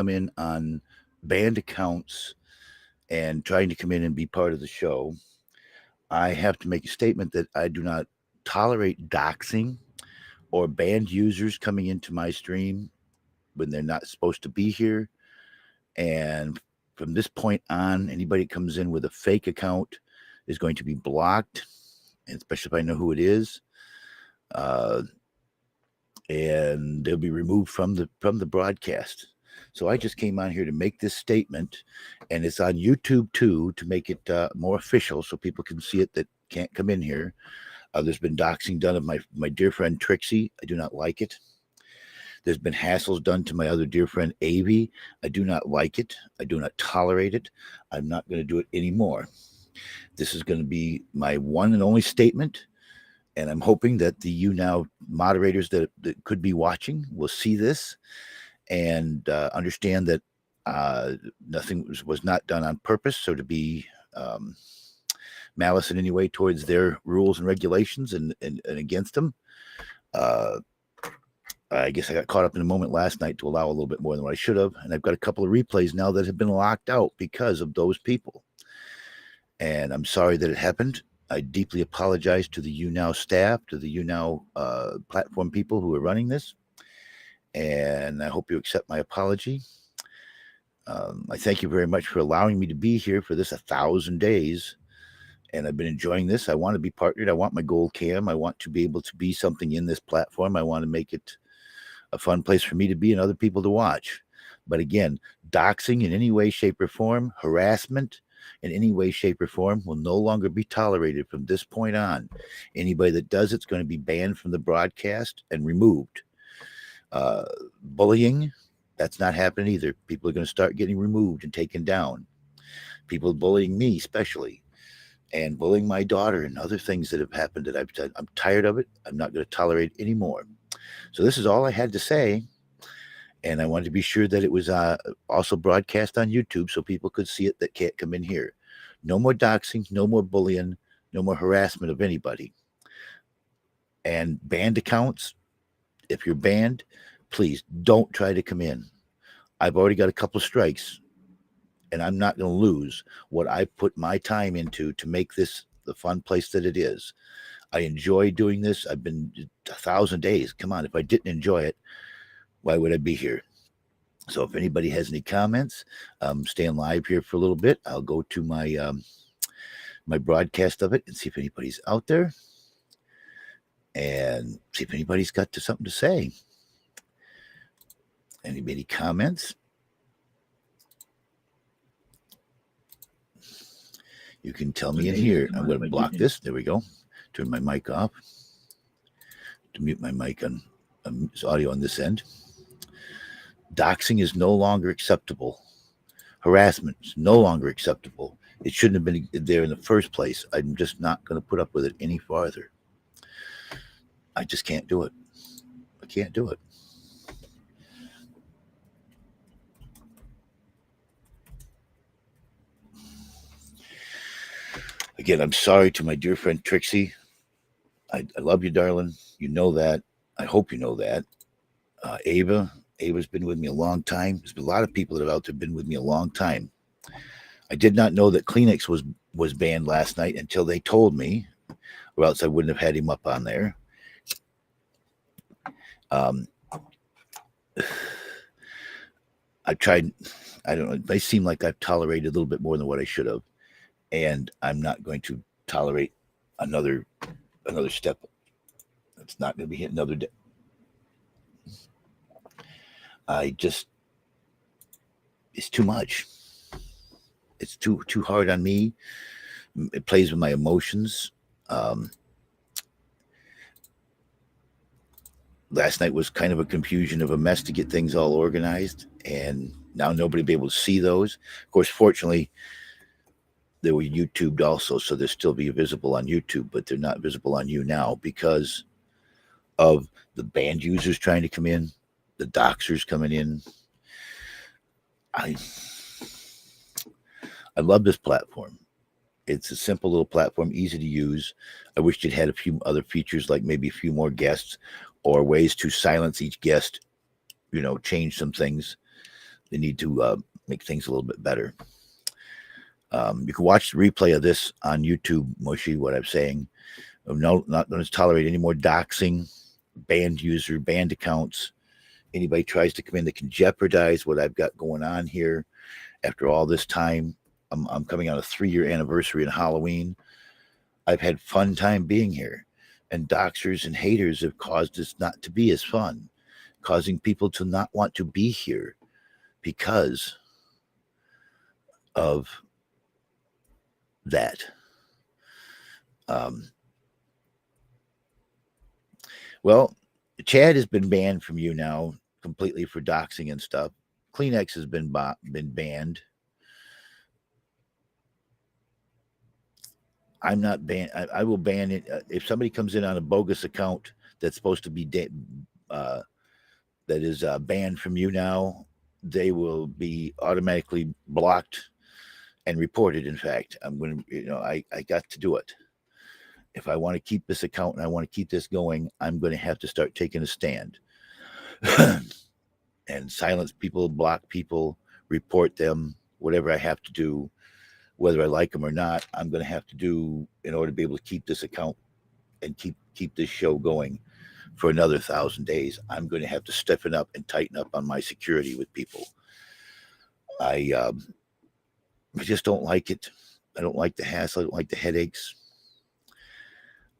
come in on banned accounts and trying to come in and be part of the show, I have to make a statement that I do not tolerate doxing or banned users coming into my stream when they're not supposed to be here. And from this point on, anybody that comes in with a fake account is going to be blocked, especially if I know who it is. Uh, and they'll be removed from the broadcast. So I just came on here to make this statement, and it's on YouTube too to make it more official, so people can see it that can't come in here. There's been doxing done of my dear friend Trixie. I do not like it. There's been hassles done to my other dear friend Avi. I do not like it. I do not tolerate it. I'm not going to do it anymore. This is going to be my one and only statement. And I'm hoping that the YouNow moderators that could be watching will see this and understand that nothing was not done on purpose. So to be malice in any way towards their rules and regulations and against them. I guess I got caught up in a moment last night to allow a little bit more than what I should have. And I've got a couple of replays now that have been locked out because of those people. And I'm sorry that it happened. I deeply apologize to the YouNow staff, to the YouNow platform people who are running this. And I hope you accept my apology. I thank you very much for allowing me to be here for this 1,000 days. And I've been enjoying this. I want to be partnered. I want my gold cam. I want to be able to be something in this platform. I want to make it a fun place for me to be and other people to watch. But again, doxing in any way, shape, or form, harassment in any way, shape, or form will no longer be tolerated from this point on. Anybody that does it's going to be banned from the broadcast and removed. Bullying, that's not happening either. People are going to start getting removed and taken down. People bullying me especially, and bullying my daughter and other things that have happened that I'm tired of it. I'm not going to tolerate it anymore. So this is all I had to say. And I wanted to be sure that it was also broadcast on YouTube so people could see it that can't come in here. No more doxing, no more bullying, no more harassment of anybody. And banned accounts, if you're banned, please don't try to come in. I've already got a couple of strikes, and I'm not going to lose what I put my time into to make this the fun place that it is. I enjoy doing this. I've been 1,000 days. Come on, if I didn't enjoy it, why would I be here? So if anybody has any comments, staying live here for a little bit. I'll go to my my broadcast of it and see if anybody's out there and see if anybody's got something to say. Anybody comments? You can tell me in here. I'm going to block this. There we go. Turn my mic off to mute my mic on audio on this end. Doxing is no longer acceptable. Harassment is no longer acceptable. It shouldn't have been there in the first place. I'm just not going to put up with it any farther. I just can't do it. I can't do it. Again, I'm sorry to my dear friend Trixie. I love you, darling. You know that. I hope you know that. Ava's been with me a long time. There's been a lot of people that have out there been with me a long time. I did not know that Kleenex was banned last night until they told me, or else I wouldn't have had him up on there. I've tried, I don't know, it may seem like I've tolerated a little bit more than what I should have. And I'm not going to tolerate another step. It's not going to be hit another day. It's too much. It's too hard on me. It plays with my emotions. Last night was kind of a confusion of a mess to get things all organized, and now nobody will be able to see those. Of course, fortunately, they were YouTubed also, so they'll still be visible on YouTube, but they're not visible on YouNow because of the banned users trying to come in, the doxers coming in. I love this platform. It's a simple little platform, easy to use. I wish it had a few other features, like maybe a few more guests or ways to silence each guest, change some things. They need to make things a little bit better. You can watch the replay of this on YouTube, Moshi, what I'm saying. No, not going to tolerate any more doxing, banned accounts. Anybody tries to come in that can jeopardize what I've got going on here after all this time. I'm coming on a 3-year anniversary in Halloween. I've had fun time being here. And doxers and haters have caused this not to be as fun, causing people to not want to be here because of that. Well, Chad has been banned from YouNow completely for doxing and stuff. Kleenex has been banned. I'm not banned. I will ban it if somebody comes in on a bogus account that's supposed to be that is banned from YouNow. They will be automatically blocked and reported. In fact, I'm going to, I got to do it. If I want to keep this account and I want to keep this going, I'm going to have to start taking a stand and silence people, block people, report them, whatever I have to do, whether I like them or not. I'm going to have to do in order to be able to keep this account and keep this show going for another 1,000 days. I'm going to have to stiffen up and tighten up on my security with people. I just don't like it. I don't like the hassle. I don't like the headaches.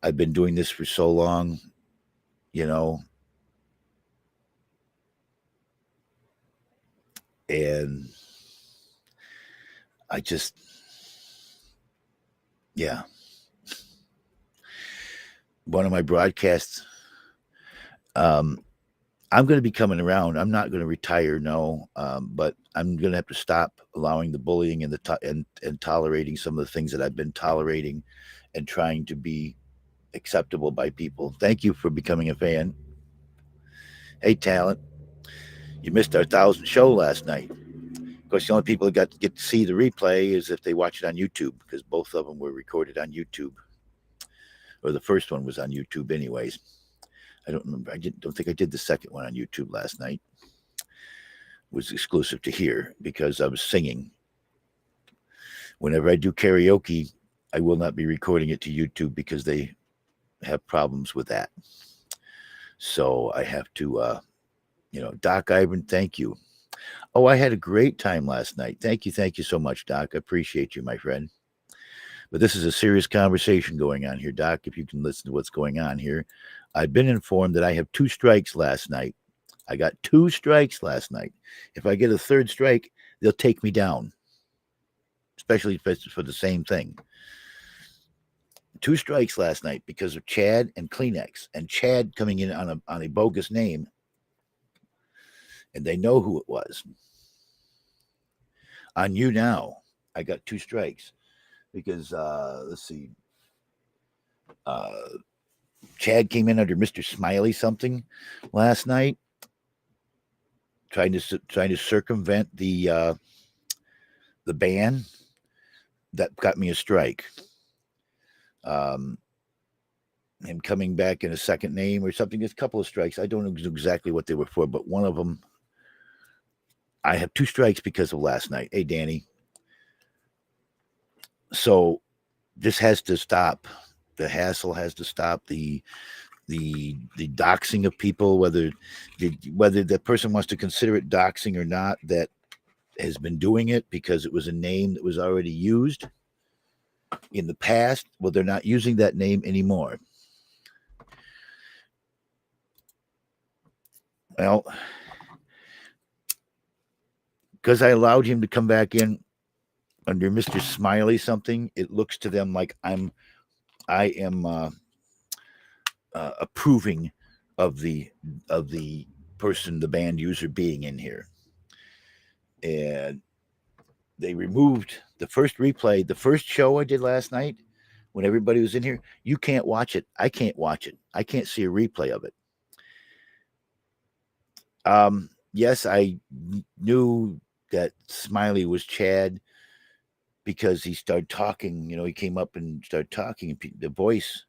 I've been doing this for so long, and I just, yeah. One of my broadcasts, I'm going to be coming around. I'm not going to retire, no, but I'm going to have to stop allowing the bullying and and tolerating some of the things that I've been tolerating and trying to be acceptable by people. Thank you for becoming a fan. Hey, Talent, you missed our 1,000 show last night. Of course, the only people that get to see the replay is if they watch it on YouTube, because both of them were recorded on YouTube. Or the first one was on YouTube anyways. I don't remember. Don't think I did the second one on YouTube last night. It was exclusive to here because I was singing. Whenever I do karaoke, I will not be recording it to YouTube because they have problems with that. So I have to, Doc Ivan, thank you. Oh, I had a great time last night. Thank you so much, Doc. I appreciate you, my friend. But this is a serious conversation going on here, Doc, if you can listen to what's going on here. I've been informed that I have 2 strikes last night. I got 2 strikes last night. If I get a 3rd strike, they'll take me down, especially if it's for the same thing. 2 strikes last night because of Chad and Kleenex, and Chad coming in on a bogus name, and they know who it was. On YouNow, I got 2 strikes because let's see, Chad came in under Mr. Smiley something last night, trying to circumvent the ban. That got me a strike. Him coming back in a second name or something. There's a couple of strikes. I don't know exactly what they were for, but one of them, I have 2 strikes because of last night. Hey, Danny. So this has to stop. The hassle has to stop. The doxing of people, whether that person wants to consider it doxing or not, that has been doing it because it was a name that was already used in the past. Well, they're not using that name anymore. Well, because I allowed him to come back in under Mr. Smiley something, it looks to them like I am approving of the person, the band user being in here. And they removed the first replay, the first show I did last night when everybody was in here. You can't watch it. I can't watch it. I can't see a replay of it. Yes, I knew that Smiley was Chad because he started talking. He came up and started talking. The voice.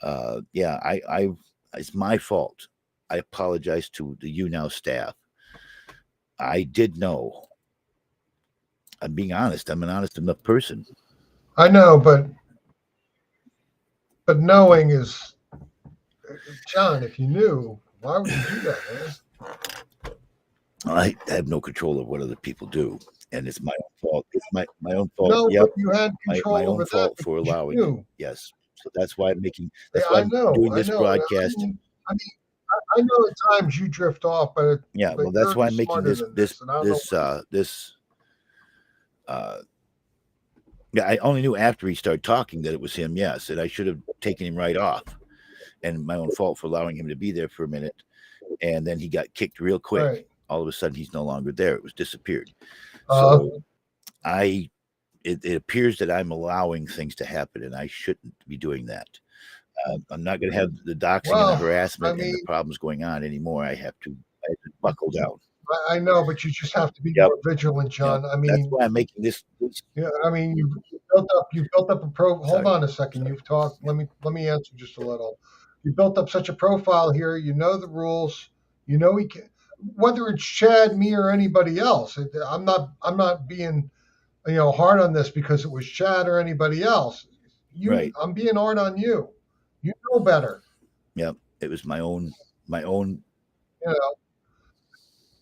It's my fault. I apologize to the YouNow staff. I did know. I'm being honest. I'm an honest enough person. I know, but knowing is, John. If you knew, why would you do that, man? I have no control of what other people do, and it's my own fault. It's my own fault. No, Yep, but you had my control own over that fault for because you allowing it. knew. Yes, so that's why I'm making. Yeah, That's why I'm doing I this know. broadcast. I know at times you drift off, Yeah, well, but that's you're why I'm making smarter than this, and I don't know. this. Uh, yeah, I only knew after he started talking that it was him. Yes, and I should have taken him right off, and my own fault for allowing him to be there for a minute, and then he got kicked real quick. Right. All of a sudden, he's no longer there. It was disappeared. Uh, So it appears that I'm allowing things to happen, and I shouldn't be doing that. I'm not going to have the doxing and the well, I harassment and the mean, problems going on anymore. I have to buckle down. I know, but you just have to be Yep. more vigilant, Yep. John. I That's mean, why I'm making this. yeah, I mean, you built up a pro. Hold Sorry. on a second. Sorry. You've talked. Let me answer just a little. You built up such a profile here. You know the rules. You know he can, whether it's Chad, me, or anybody else. I'm not being hard on this because it was Chad or anybody else. Right. I'm being hard on you. You know better. Yep. It was my own. You know,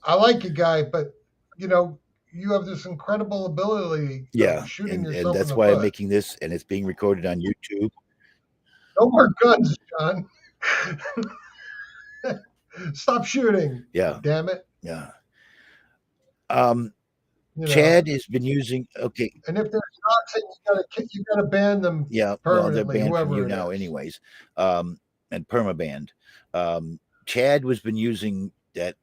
I like you, guy, but you know, you have this incredible ability Yeah, of shooting and yourself in that's the why I'm foot. making this, and it's being recorded on YouTube. No more guns, John. Stop shooting. Yeah. Damn it. Yeah. You know. Chad has been using. Okay. And if there's toxic, you gotta ban them. Yeah. Well, they're Permanently, banned from whoever YouNow, it is. anyways, and permabanned. Chad was been using that.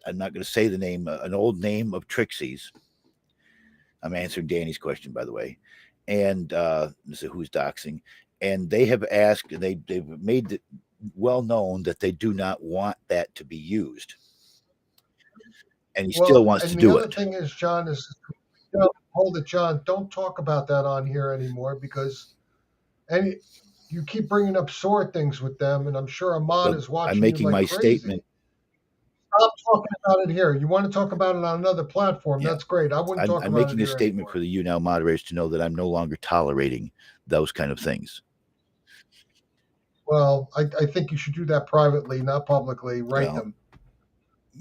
I'm not going to say the name. An old name of Trixie's. I'm answering Danny's question, by the way. And so who's doxing? And they have asked. They've made it well known that they do not want that to be used. And he still wants to do it. And the other thing is, John, hold it, John. Don't talk about that on here anymore because you keep bringing up sore things with them, and I'm sure Ahmad is watching. I'm making my crazy. statement. Stop talking about it here. You want to talk about it on another platform? Yeah. That's great. I wouldn't talk about it. I'm making a statement for the YouNow moderators to know that I'm no longer tolerating those kind of things. Well, I think you should do that privately, not publicly. Write them.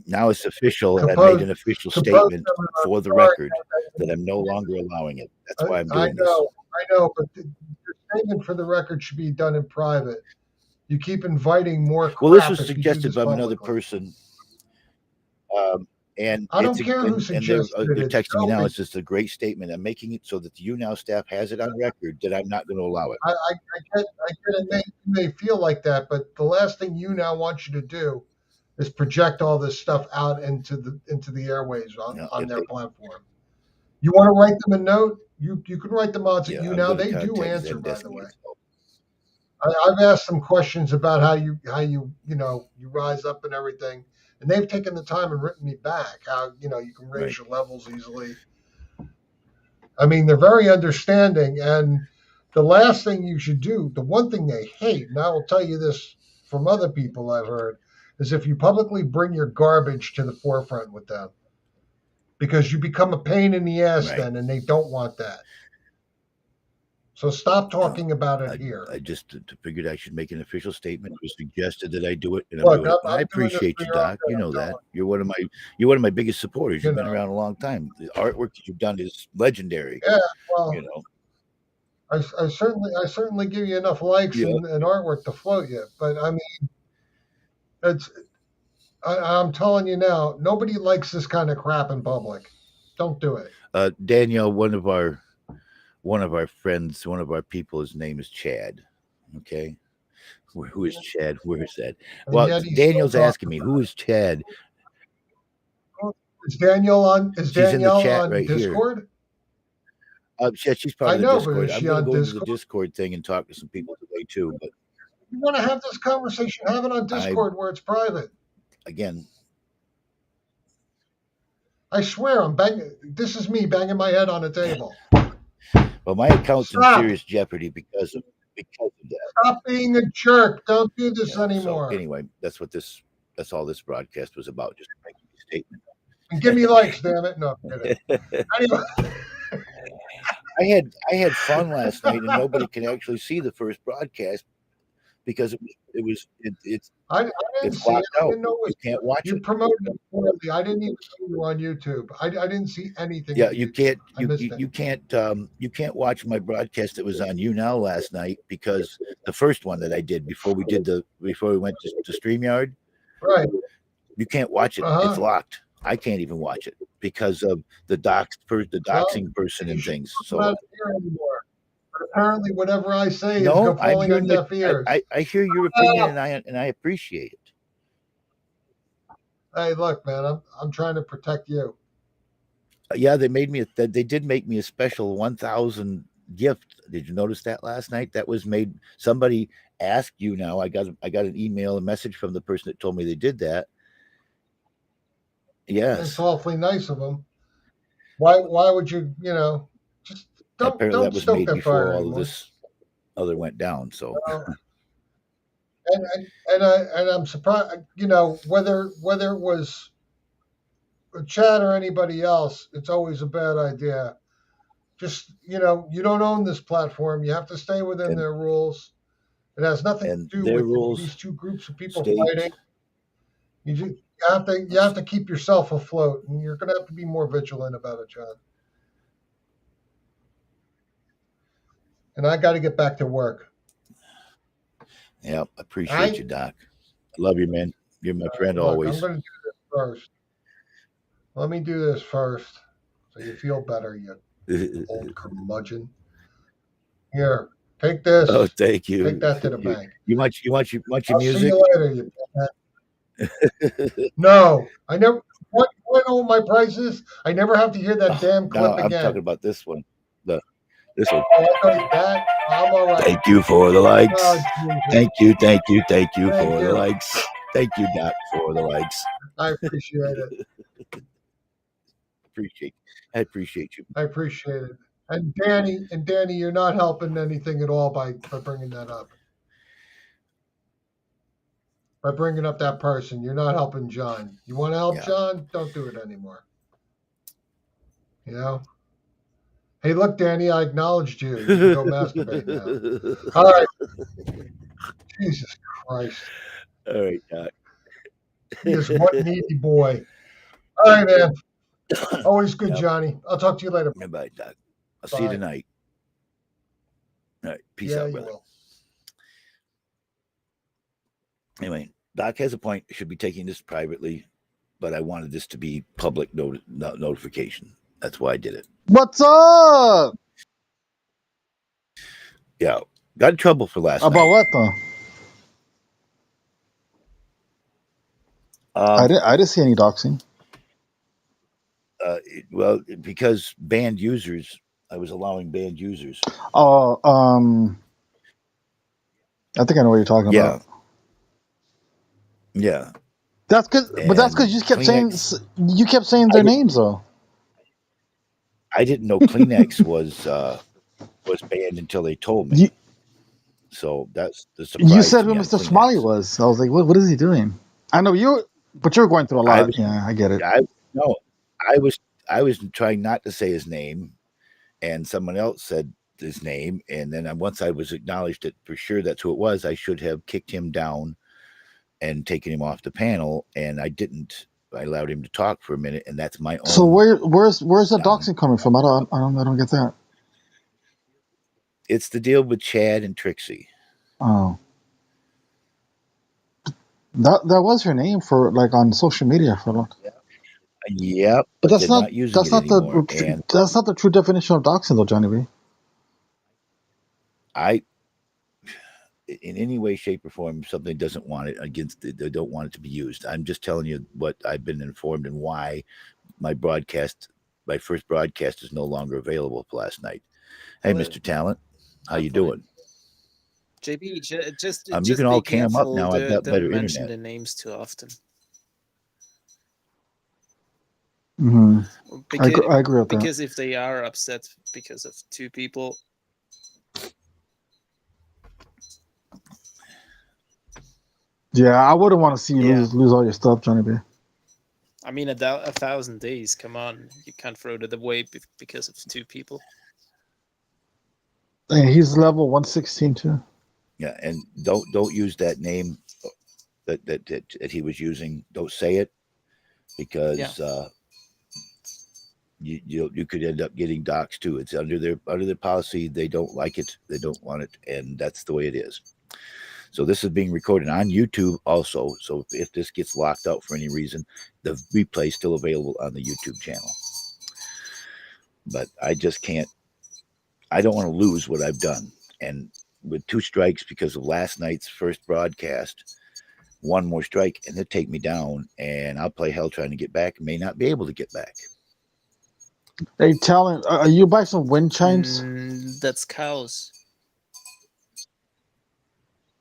Now it's official, and I made an official statement for the record that I'm no longer allowing it. That's why I'm doing this. I know, but your statement for the record should be done in private. You keep inviting more crap. Well, this was suggested by another person. And I don't care who suggested it. They're texting me now. It's just a great statement. I'm making it so that the YouNow staff has it on record that I'm not going to allow it. I get it. You may feel like that, but the last thing YouNow wants you to do is project all this stuff out into the airways on their platform. You want to write them a note? You can write the mods at YouNow. They do answer, by the way. I've asked them questions about how you rise up and everything. And they've taken the time and written me back how, you can raise your levels easily. I mean, they're very understanding. And the last thing you should do, the one thing they hate, and I will tell you this from other people I've heard, is if you publicly bring your garbage to the forefront with them. Because you become a pain in the ass then, and they don't want that. So stop talking about it here. I just figured I should make an official statement. It was suggested that I do it, and I'm doing it. I appreciate you, Doc. You know that. You're one of my biggest supporters. You've been around a long time. The artwork that you've done is legendary. Yeah, well, I certainly give you enough likes and artwork to float you. But I mean, I'm telling you now, nobody likes this kind of crap in public. Don't do it. Danielle, one of our friends, one of our people, his name is Chad. Okay. Who is Chad? Where is that? Well, Daniel's asking me, who is Chad? Is Danielle on? She's in the chat on right Discord? Here. Yeah, she's part of the Discord. I'm going to go into the Discord thing and talk to some people today too. But if you want to have this conversation, have it on Discord where it's private. Again, I swear I'm banging. This is me banging my head on a table. Well, my account's in serious jeopody because of that. Stop being a jerk. Don't do this anymore. So anyway, that's all this broadcast was about, just making a statement. And give me likes, damn it. No, I'm kidding. Anyway. I had fun last night, and nobody can actually see the first broadcast because I didn't it's see it. locked I out. didn't know it You was. can't watch You it. promoted it poorly. I didn't even see you on YouTube. I didn't see anything Yeah, on YouTube. I missed it. you can't watch my broadcast that was on YouNow last night because the first one that I did before we went to StreamYard, Right. you can't watch it. It's Uh-huh. locked. I can't even watch it because of the Well, doxing person you and shouldn't things. talk about So it here anymore. But apparently, whatever I say is no, I'm falling on hearing what deaf ears. I hear your opinion and I appreciate it. Hey, look, man, I'm trying to protect you. Yeah, they did make me a special 1,000 gift. Did you notice that last night? That was made. Somebody asked YouNow. I got an email, a message from the person that told me they did that. It's Yes, awfully nice of them. Why would you, just apparently that don't was stoke made that before fire all of anymore. this other went down. So And I'm surprised, whether it was Chad or anybody else, it's always a bad idea. Just you don't own this platform. You have to stay within and their rules. It has nothing to do their with rules these two groups of people state fighting. You have to keep yourself afloat, and you're going to have to be more vigilant about it, John. And I got to get back to work. Yeah, All appreciate right. you, Doc. I love you, man. You're my friend Look, I'm always. going to do this first. Let me do this first, so you feel better, you old curmudgeon. Here, take Oh, this. thank Take you. that to the bank. You want your I'll see you music? later, you. No, I never. What? You know what my price is? I never have to hear that damn No, clip I'm talking again. about this one. The this one. Oh, I thought that. I'm all right. Thank you for the Oh, likes. Jesus. Thank you Thank for the you. likes. Thank you, Doc, for the likes. I appreciate it. Appreciate I appreciate you. I appreciate it. And Danny, you're not helping anything at all by bringing that up. By bringing up that person, you're not helping John. You want to help Yeah. John? Don't do it anymore. You know. Hey, look, Danny, I acknowledged you. You can go masturbate now. All right. Jesus Christ. All right, Doc. He is one needy boy. All right, man. Always good, Yep. Johnny. I'll talk to you later. Bye, Doc. I'll see you Bye. tonight. All right. Peace Yeah, out, you brother. will. Anyway, Doc has a point. Should be taking this privately, but I wanted this to be public notification. That's why I did it. What's up? Yeah. Got in trouble for last About night. what though? I didn't see any doxing. Well, because banned users, I was allowing banned users. Oh, I think I know what you're talking about. Yeah. That's because, but that's because you kept saying their names though. I didn't know Kleenex was banned until they told me. So that's the surprise. You said who Mr. Smiley was. I was like, what is he doing? I know but you're going through a lot. I get it. I was trying not to say his name, and someone else said his name, and then once I was acknowledged that for sure that's who it was, I should have kicked him down and taken him off the panel, and I didn't. I allowed him to talk for a minute, and that's my own. So where's the doxing coming from? I don't get that. It's the deal with Chad and Trixie. Oh, that was her name for on social media for a long time. Yeah, but that's not using it anymore. That's not the true definition of doxing, though, Johnny B. In any way, shape, or form, if something doesn't want it they don't want it to be used. I'm just telling you what I've been informed and why my first broadcast is no longer available for last night. Hey, Mr. Talent, how you doing? JB, just you can all be cam up careful. now. I've got better mention internet. the names too often. Mm-hmm. Because, I agree with that. Because if they are upset because of two people, yeah, I wouldn't want to see you lose all your stuff, Johnny B. I mean, 1,000 days. Come on, you can't throw that away because of 2 people. And he's level 116 too. Yeah, and don't use that name that he was using. Don't say it because you could end up getting doxxed too. It's under their policy. They don't like it. They don't want it, and that's the way it is. So this is being recorded on YouTube also. So if this gets locked out for any reason, the replay is still available on the YouTube channel. But I just can't. I don't want to lose what I've done. And with 2 strikes because of last night's first broadcast, 1 more strike and they'll take me down, and I'll play hell trying to get back. May not be able to get back. Hey, Talon, are you buy some wind chimes? That's cows.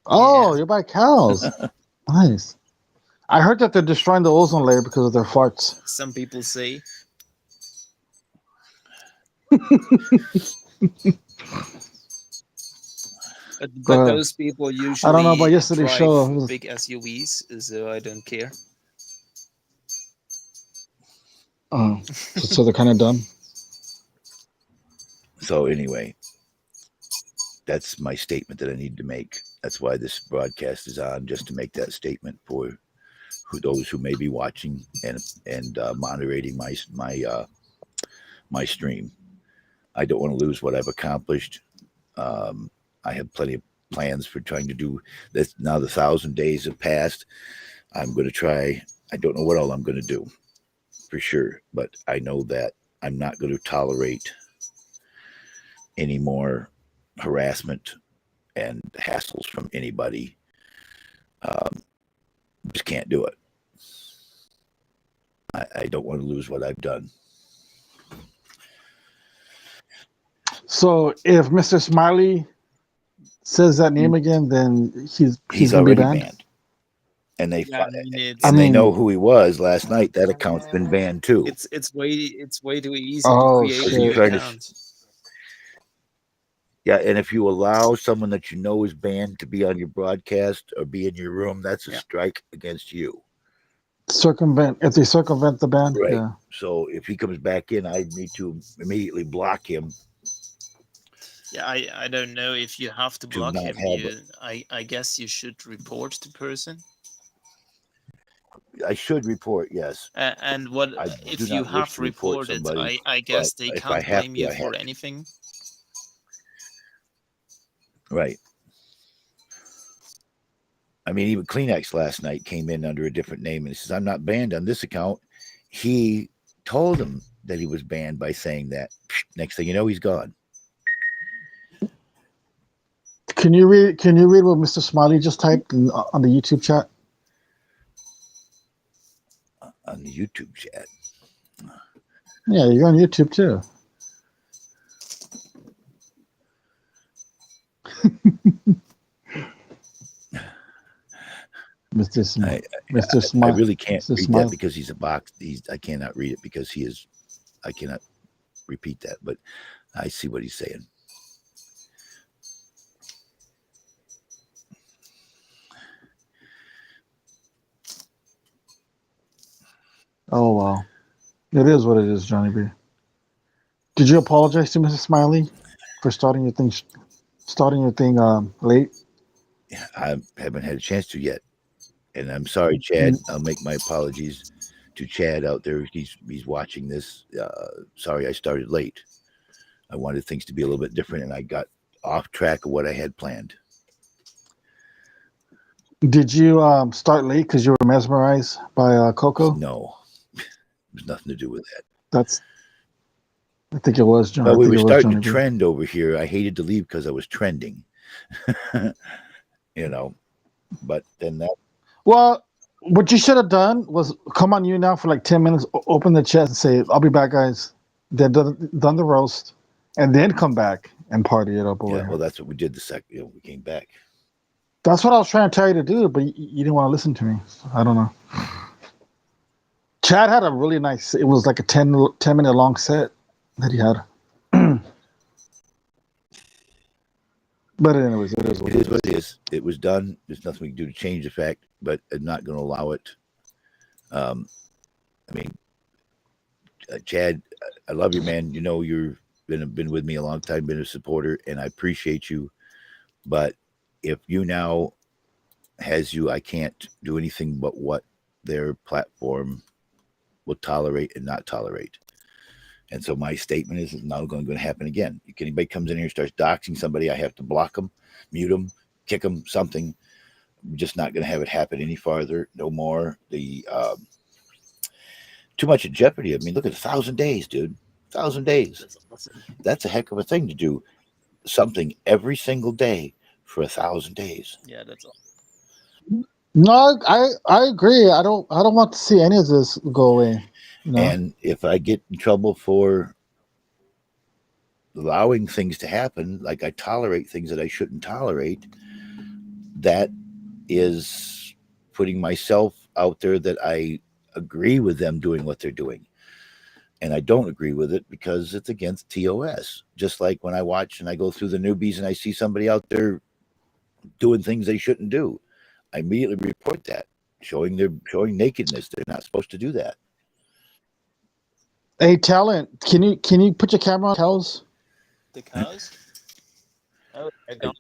Oh, Yeah. you buy cows. Nice. I heard that they're destroying the ozone layer because of their farts. Some people say. But those people usually I don't know about yesterday's drive show. big SUVs, so I don't care. Oh, so they're kind of dumb. So anyway, that's my statement that I need to make. That's why this broadcast is on, just to make that statement for those who may be watching and moderating my stream. I don't want to lose what I've accomplished. I have plenty of plans for trying to do this. Now the 1,000 days have passed. I'm going to try. I don't know what all I'm going to do for sure, but I know that I'm not going to tolerate any more harassment and hassles from anybody. Just can't do it. I don't want to lose what I've done. So if Mr. Smiley says that name again, then he's gonna already be banned. And they they know who he was last night. That account's been banned too. It's way too easy Oh, to create shit. an account. Yeah, and if you allow someone that you know is banned to be on your broadcast or be in your room, that's a strike against you. If they circumvent the ban, right? Yeah. So if he comes back in, I need to immediately block him. Yeah, I don't know if you have to block him. I guess you should report the person. I should report, yes. And what if you have reported? I guess they can't blame you for anything. Right. I mean, even Kleenex last night came in under a different name, and he says, "I'm not banned on this account." He told him that he was banned by saying that. Next thing you know, he's gone. Can you read what Mr. Smiley just typed on the YouTube chat? On the YouTube chat. Yeah, you're on YouTube too. Mr. Smiley. I really can't read that because he's a box. I cannot read it because he is. I cannot repeat that, but I see what he's saying. Oh well, it is what it is, Johnny B. Did you apologize to Mrs. Smiley for starting your thing late? I haven't had a chance to yet, and I'm sorry, Chad. I'll make my apologies to Chad out there. He's watching this. Sorry, I started late. I wanted things to be a little bit different, and I got off track of what I had planned. Did you start late because you were mesmerized by Coco? No. There's nothing to do with that. I think it was, John. But we were starting to trend over here. I hated to leave because I was trending. But then that. Well, what you should have done was come on YouNow for like 10 minutes, open the chat and say, "I'll be back, guys." Then done the roast, and then come back and party it up over here. Well, that's what we did the second we came back. That's what I was trying to tell you to do, but you didn't want to listen to me. So I don't know. Chad had a really nice, it was like a 10-minute long set that he had. But anyways, it is what it is. It was done. There's nothing we can do to change the fact, but I'm not going to allow it. I mean, Chad, I love you, man. You know, you've been with me a long time, been a supporter, and I appreciate you. But if YouNow has you, I can't do anything but what their platform will tolerate and not tolerate. And so my statement is not going to happen again. If anybody comes in here and starts doxing somebody, I have to block them, mute them, kick them, something. I'm just not going to have it happen any farther. No more. Too much at jeopardy. I mean, look at 1,000 days, dude. 1,000 days. That's a heck of a thing to do. Something every single day for 1,000 days. Yeah, that's all. No, I agree. I don't want to see any of this go away. You know? And if I get in trouble for allowing things to happen, like I tolerate things that I shouldn't tolerate, that is putting myself out there that I agree with them doing what they're doing. And I don't agree with it because it's against TOS. Just like when I watch and I go through the newbies and I see somebody out there doing things they shouldn't do, I immediately report that, showing nakedness. They're not supposed to do that. Hey, Talent, can you put your camera on cows? The cows? Oh, I don't.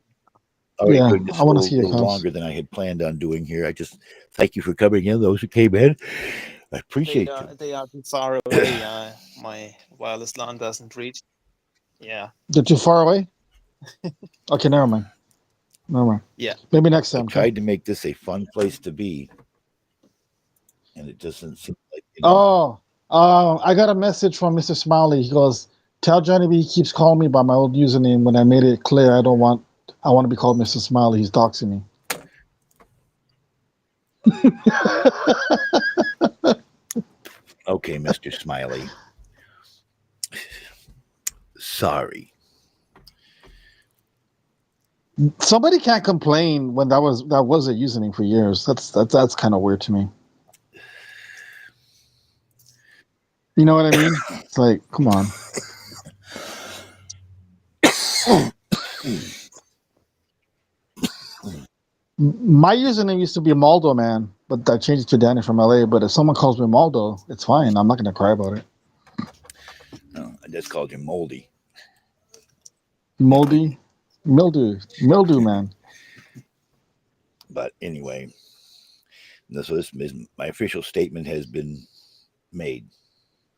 All right, Yeah, good. This I want to is see a your little cows. longer than I had planned on doing here. I just thank you for coming in. Those who came in, I appreciate you. They are too far away. My wireless LAN doesn't reach. Yeah. They're too far away? Okay, never mind. Yeah. Maybe next I time. tried to make this a fun place to be, and it doesn't seem like. You know, I got a message from Mr. Smiley. He goes, "Tell Johnny B he keeps calling me by my old username when I made it clear I want to be called Mr. Smiley. He's doxing me." Okay, Mr. Smiley. Sorry. Somebody can't complain when that was a username for years. That's kind of weird to me. You know what I mean? It's like, come on. My username used to be Maldo, man, but I changed it to Danny from LA. But if someone calls me Maldo, it's fine. I'm not gonna cry about it. No, I just called you Moldy. Mildew, man. But anyway, so this is my official statement has been made,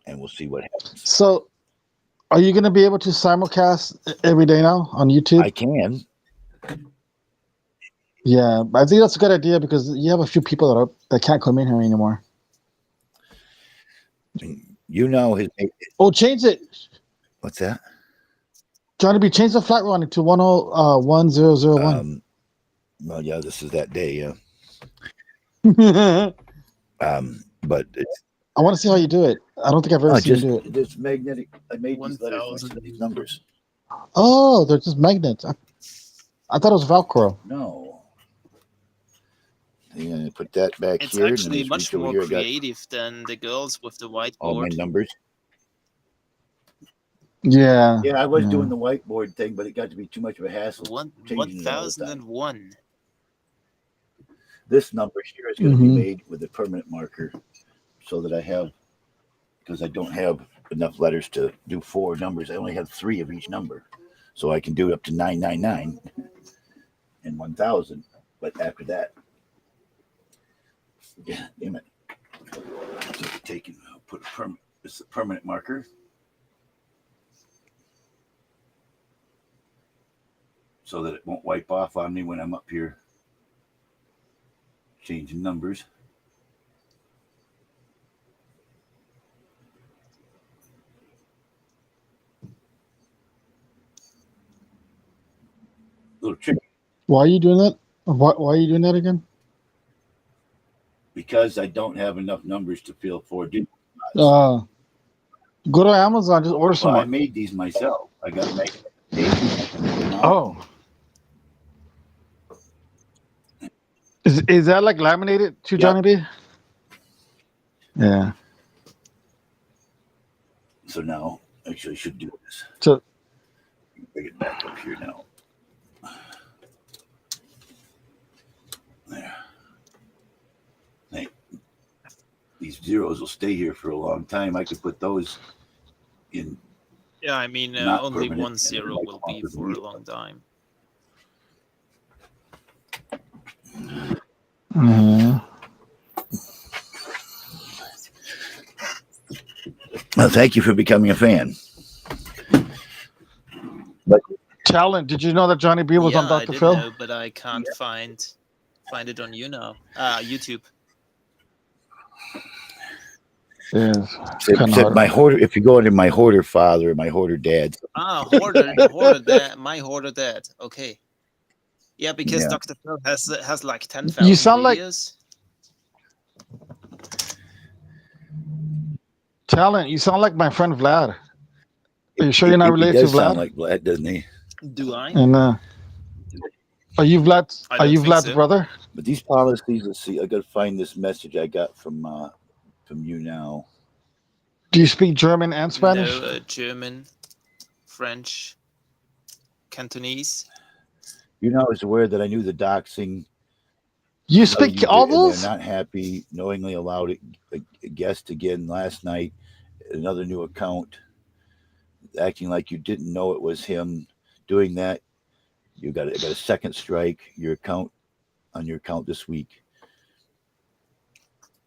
and we'll see what happens. So, are you gonna be able to simulcast every day now on YouTube? I can. Yeah, I think that's a good idea because you have a few people that can't come in here anymore. YouNow has made it. Oh, change it. What's that? Johnny B, change the flat running to 101001. Well, yeah, this is that day, yeah. But it's, I want to see how you do it. I don't think I've ever seen you do it. It's magnetic. I made these letters, these numbers. Oh, they're just magnets. I thought it was Velcro. No. I'm gonna put that back It's here. actually and much more creative than the girls with the whiteboard. All my numbers. Yeah. Yeah, I was doing the whiteboard thing, but it got to be too much of a hassle. 1001. This number here is going to be made with a permanent marker so that I have, because I don't have enough letters to do 4 numbers. I only have 3 of each number. So I can do up to 999 and 1000. But after that, yeah, damn it. So put it's a permanent marker. So that it won't wipe off on me when I'm up here changing numbers. Little tricky. Why are you doing that? Why are you doing that again? Because I don't have enough numbers to fill 4 digits. Go to Amazon, just order some more. I made these myself. I got to make it. Oh. Is that like laminated to Johnny B? Yeah. So now, actually, I should do this. So bring it back up here now. There. these zeros will stay here for a long time. I could put those in. Yeah, I mean, Not only permanent, 1 and 0 like will be off of for a me. long time. Well, thank you for becoming a fan. But Talent, did you know that Johnny B was Yeah, on I Dr. did Phil? know, but I can't find it on YouNow. YouTube. Yes. Said my hoarder. If you go into my hoarder father, my hoarder dad. Hoarder dad, my hoarder dad. Okay. Yeah, because Yeah. Dr. Phil has like 10,000 You sound like videos. Talent. You sound like my friend Vlad. Are you sure you're not He related to does sound Vlad? like Vlad, doesn't he? Do I? And are you Vlad's? I Are don't you think Vlad's so. brother? But these policies, let's see. I got to find this message I got from YouNow. Do you speak German and Spanish? No, German, French, Cantonese. YouNow is aware that I knew the doxing. You another speak user, all and those? they're not happy. Knowingly allowed a guest again last night. Another new account, acting like you didn't know it was him doing that. You got a second strike. Your account this week.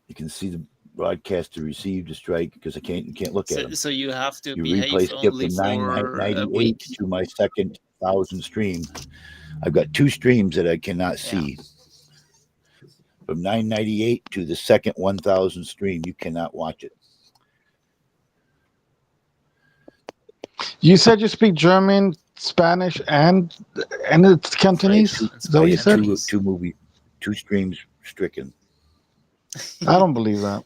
You can see the broadcaster received a strike because you can't look at him. So you have to You behave replay skip only from for a 998 week. to my second 1,000 stream. I've got 2 streams that I cannot see. From 998 to the second 1,000 stream, you cannot watch it. You said you speak German, Spanish, and it's Cantonese. Is that what you said? Two streams stricken. I don't believe that.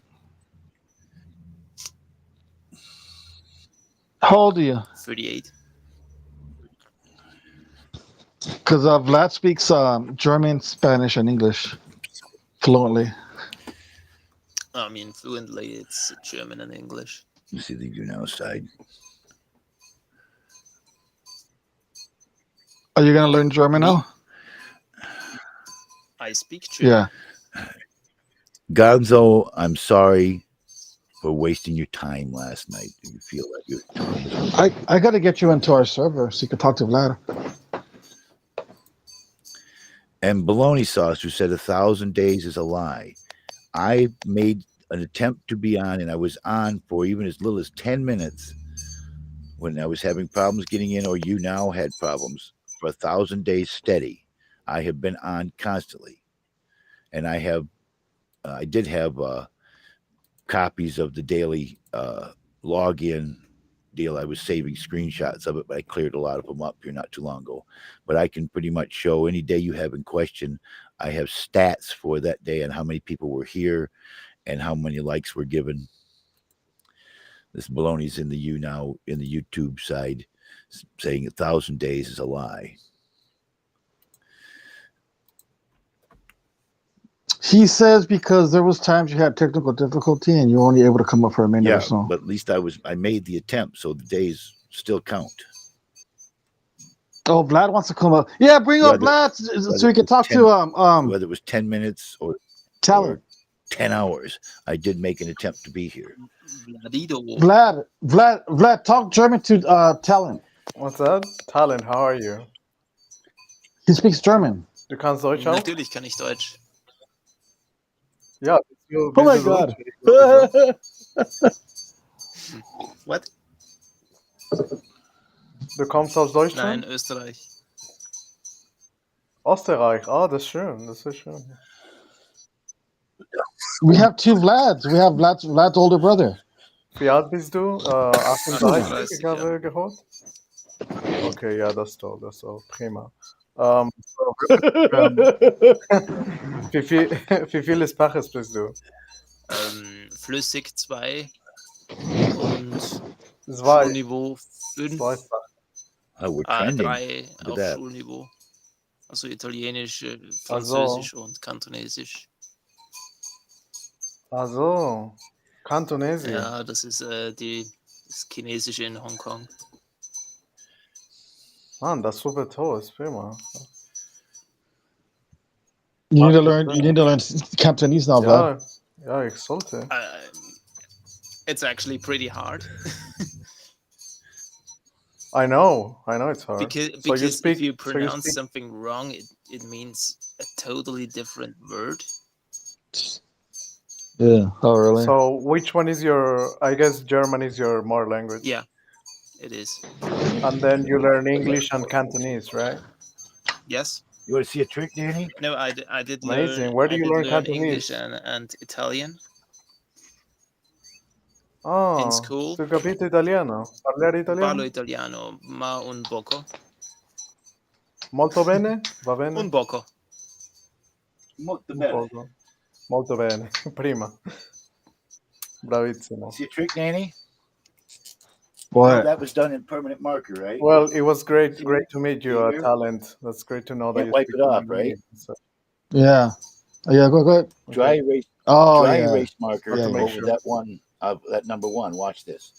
How old are you? 38. Because Vlad speaks German, Spanish, and English fluently. I mean, fluently, it's German and English. You see the YouNow side. Are you gonna learn German now? I speak German. Yeah. Gonzo, I'm sorry for wasting your time last night. Do you feel like your time was I got to get you into our server so you can talk to Vlad. And Bologna Sauce, who said 1,000 days is a lie. I made an attempt to be on, and I was on for even as little as 10 minutes when I was having problems getting in, or YouNow had problems for 1,000 days steady. I have been on constantly, and I did have copies of the daily login deal. I was saving screenshots of it, but I cleared a lot of them up here not too long ago. But I can pretty much show any day you have in question. I have stats for that day and how many people were here and how many likes were given. This baloney's in the YouNow in the YouTube side saying 1,000 days is a lie. He says because there was times you had technical difficulty and you were only able to come up for a minute or so. But at least I made the attempt, so the days still count. Oh, Vlad wants to come up. Yeah, bring up Vlad so we can talk to whether it was 10 minutes or Talent. 10 hours. I did make an attempt to be here. Vlad, talk German to Talent. What's up? Talent, how are you? He speaks German. Du kannst Deutsch auch? Natürlich kann ich Deutsch. Ja. Oh my God. What? Du kommst aus Deutschland? Nein, Österreich. Österreich, das ist schön, das ist schön. We have 2 Vlads. We have Vlad's older brother. Wie alt bist du? 38, ich habe ja. gehört. Okay, ja, das ist toll, prima. Wie viele Sprachen sprichst du? Flüssig 2 und 2. Schulniveau 5. 3 auf Schulniveau. Also Italienisch, Französisch und Kantonesisch. Also, Kantonesisch. Ja, das ist das Chinesische in Hongkong. Mann, das ist super toll, ist prima. You need to learn Cantonese now, Vlad. Ja, ich sollte. It's actually pretty hard. I know it's hard. Because if you pronounce something wrong, it means a totally different word. Yeah. Oh, really? So which one is your? I guess German is your mother language. Yeah, it is. And then you learn English and Cantonese, right? Yes. You want to see a trick, Danny? No, I did Amazing. learn. Where do I you did learn learn Cantonese? English and Italian Ah, in school. tu capito italiano? Parlare italiano? Parlo italiano, ma un poco. Molto bene? Va bene? Un poco. Molto Un bene. poco. Molto bene. Prima. Bravissimo. See a trick, Danny? What? Well, that was done in permanent marker, right? Well, it was great to meet you, Talent. That's great to know that Can't you wipe speak it off, German. right? So, Yeah. Yeah. Go ahead. Dry okay. erase. Oh, Dry yeah. erase marker Yeah, make over sure. that one. That number one. Watch this.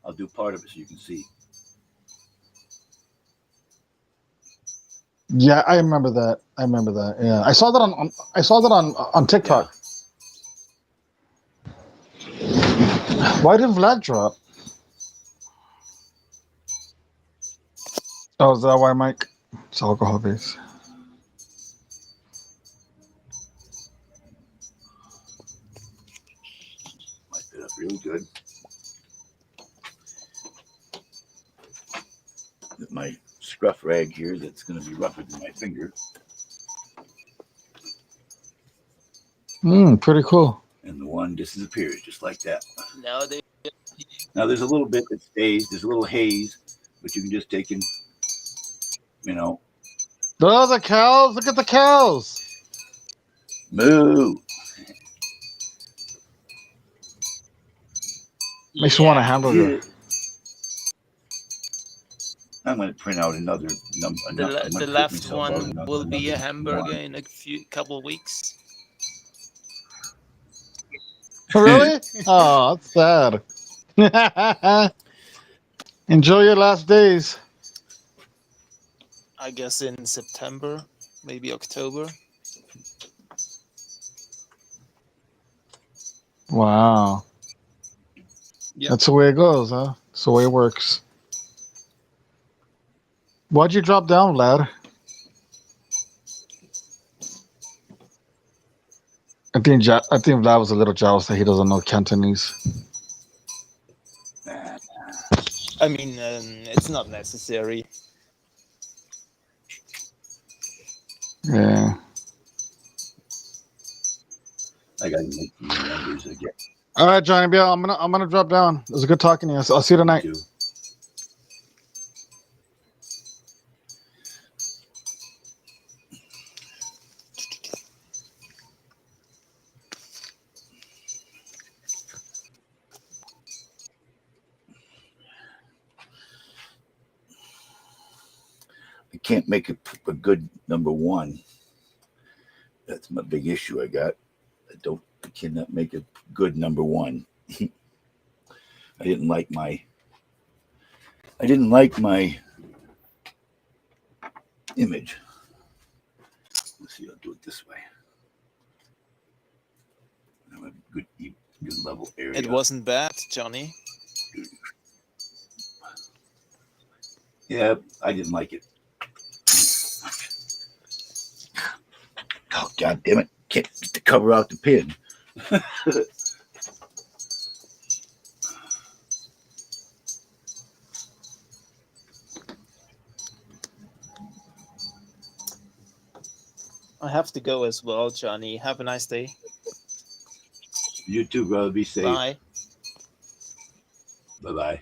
I'll do part of it so you can see. Yeah, I remember that. Yeah, I saw that on TikTok. Why didn't Vlad drop? Oh, is that why, Mike? It's alcohol base. Wipe it up real good. With my scruff rag here, that's going to be rougher than my finger. Pretty cool. And the one disappears just like that. Nowadays, Now there's a little bit that stays. There's a little haze, but you can just take and, Oh, the cows! Look at the cows! moo. Makes me want a hamburger. Yeah. I'm going to print out another number. The left one will be a hamburger in a couple weeks. Really? Oh, that's sad. Enjoy your last days. I guess in September, maybe October. Wow. Yep. That's the way it goes, huh? That's the way it works. Why'd you drop down, Vlad? I think Vlad was a little jealous that he doesn't know Cantonese. I mean, it's not necessary. Yeah. I got to make the numbers again. All right, Johnny Bill, I'm gonna drop down. It was good talking to you. I'll see you tonight. You too. I can't make a good number one. That's my big issue I got. I cannot make a good number one. I didn't like my image. Let's see, I'll do it this way. I have a good level area. It wasn't bad, Johnny. Yeah, I didn't like it. Oh, God damn it. Can't get the cover out the pin. I have to go as well, Johnny. Have a nice day. You too, brother. Be safe. Bye. Bye-bye.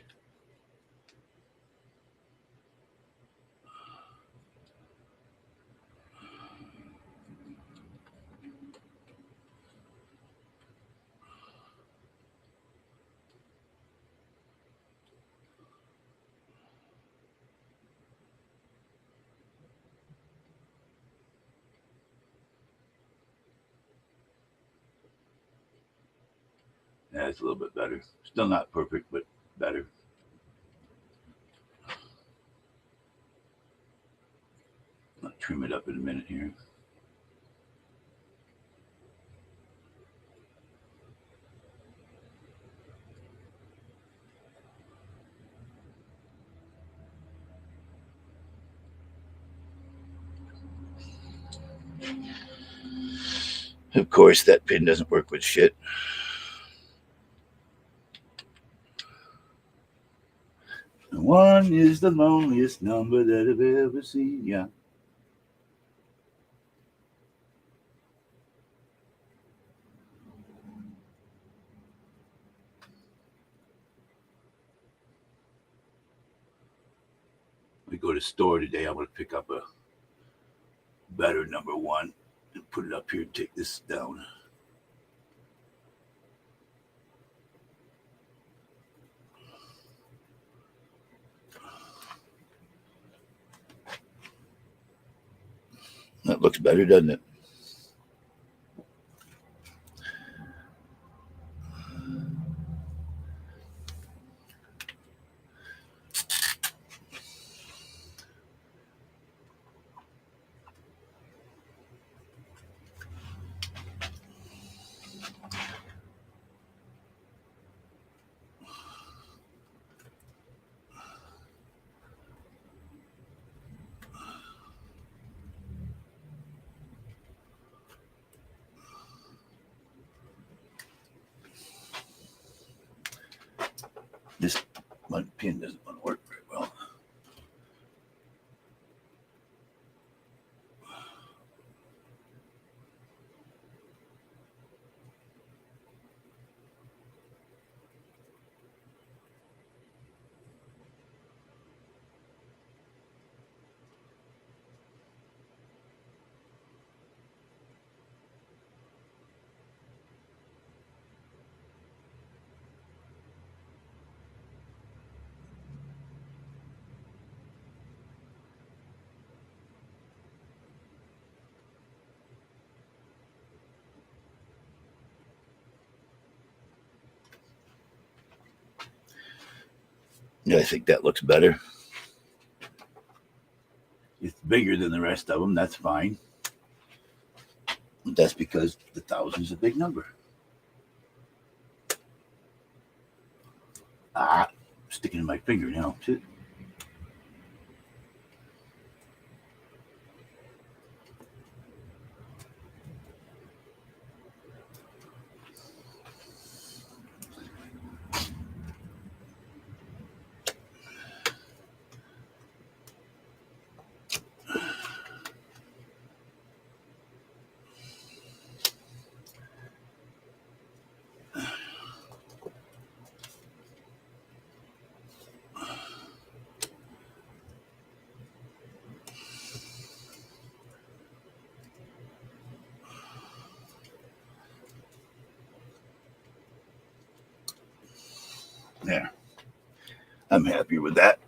Yeah, it's a little bit better. Still not perfect, but better. I'll trim it up in a minute here. Of course, that pin doesn't work with shit. One is the loneliest number that I've ever seen. Yeah. We go to the store today. I'm going to pick up a better number one and put it up here and take this down. That looks better, doesn't it? This one pin doesn't want to work very well. Yeah, I think that looks better. It's bigger than the rest of them. That's fine. But that's because the 1,000 is a big number. Sticking in my finger now. Shit. There. I'm happy with that.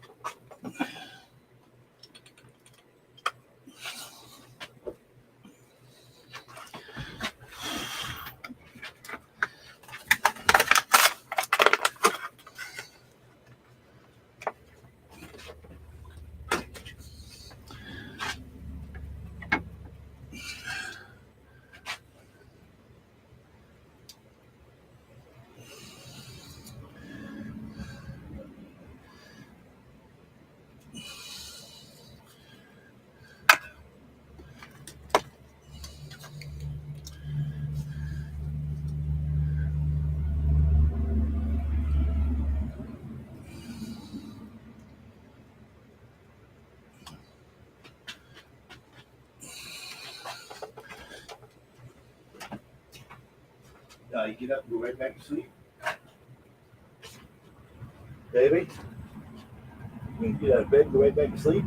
You get up and go right back to sleep. Baby? You get out of bed and go right back to sleep?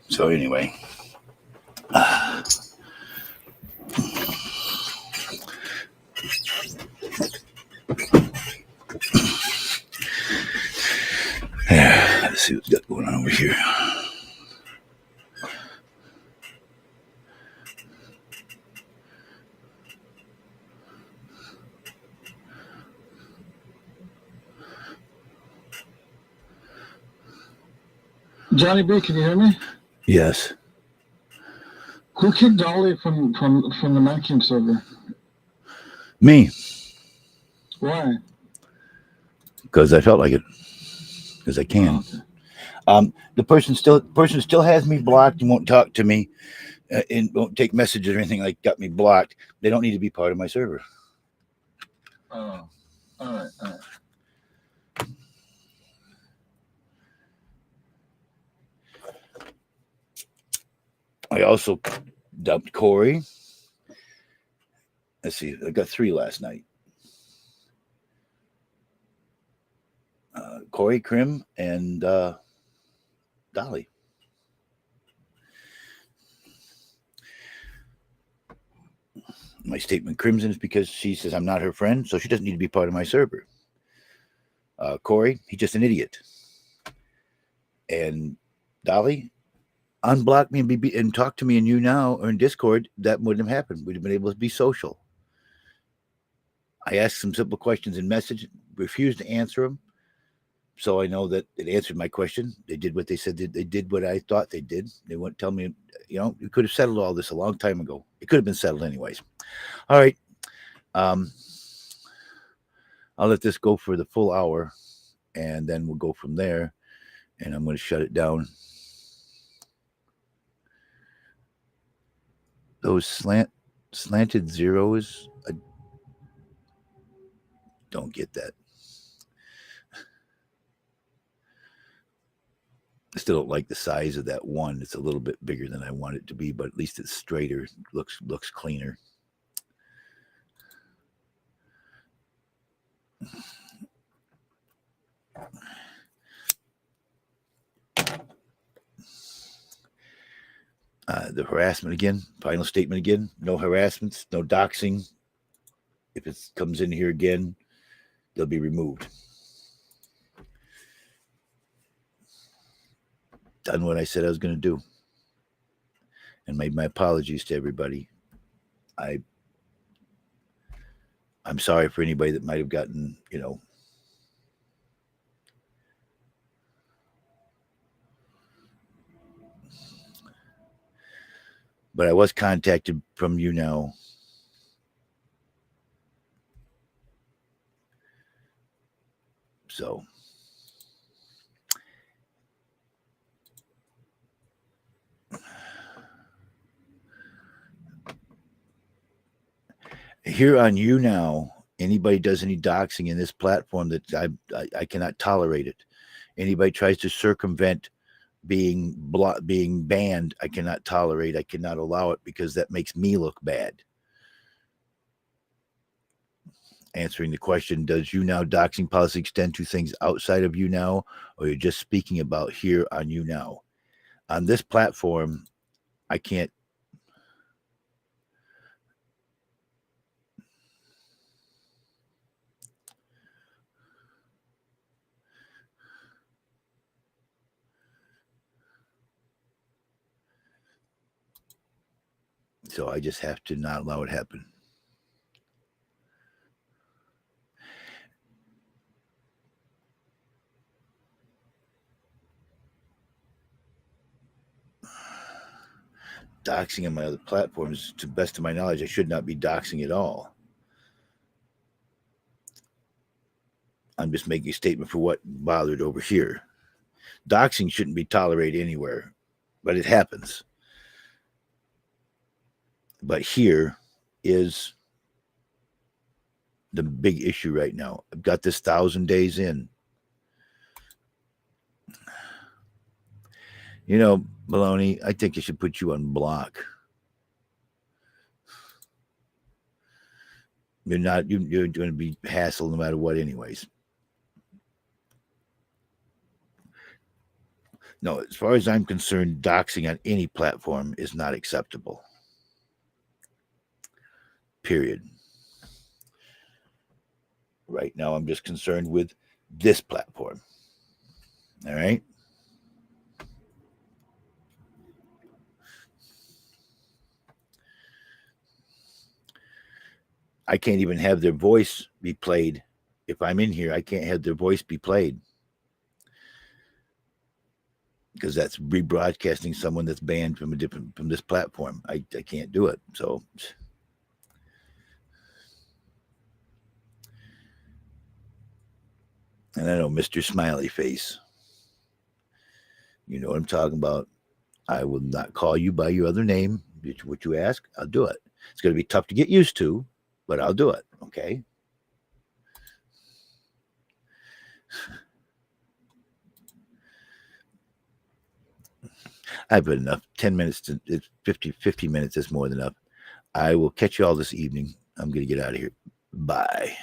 So anyway, let's see what's got going on over here. Johnny B, can you hear me? Yes. Who kicked Dolly from the Man King server? Me. Why? Because I felt like it. Because I can. Oh, okay. The person still has me blocked and won't talk to me and won't take messages or anything like got me blocked. They don't need to be part of my server. Oh, all right, all right. I also dumped Corey. Let's see, I got 3 last night. Corey, Krim, and Dolly. My statement, Crimson, is because she says I'm not her friend, so she doesn't need to be part of my server. Corey, he's just an idiot. And Dolly, unblock me and talk to me in YouNow or in Discord. That wouldn't have happened. We'd have been able to be social. I asked some simple questions in message, refused to answer them. So I know that it answered my question. They did what they said. They did what I thought they did. They wouldn't tell me, you could have settled all this a long time ago. It could have been settled anyways. All right. I'll let this go for the full hour, and then we'll go from there. And I'm going to shut it down. Those slanted zeros, I don't get that. I still don't like the size of that one. It's a little bit bigger than I want it to be, but at least it's straighter. Looks cleaner. The harassment again. Final statement again. No harassments. No doxing. If it comes in here again, they'll be removed. Done what I said I was going to do. And made my apologies to everybody. I'm sorry for anybody that might have gotten, But I was contacted from YouNow. So here on YouNow, anybody does any doxing in this platform that I cannot tolerate it. Anybody tries to circumvent being banned, I cannot tolerate. I cannot allow it because that makes me look bad. Answering the question, does YouNow doxing policy extend to things outside of YouNow, or you're just speaking about here on YouNow? On this platform, I can't. So I just have to not allow it to happen. Doxing on my other platforms, to the best of my knowledge, I should not be doxing at all. I'm just making a statement for what bothered over here. Doxing shouldn't be tolerated anywhere, but it happens. But here is the big issue right now. I've got this 1,000 days in. Maloney, I think I should put you on block. You're going to be hassled no matter what anyways. No, as far as I'm concerned, doxing on any platform is not acceptable. Period. Right now, I'm just concerned with this platform. All right? I can't even have their voice be played. If I'm in here, I can't have their voice be played. because that's rebroadcasting someone that's banned from this platform. I can't do it. So and I know Mr. Smiley Face, you know what I'm talking about. I will not call you by your other name. What you ask, I'll do it. It's going to be tough to get used to, but I'll do it. Okay. I've had enough. 10 minutes to 50 minutes is more than enough. I will catch you all this evening. I'm going to get out of here. Bye.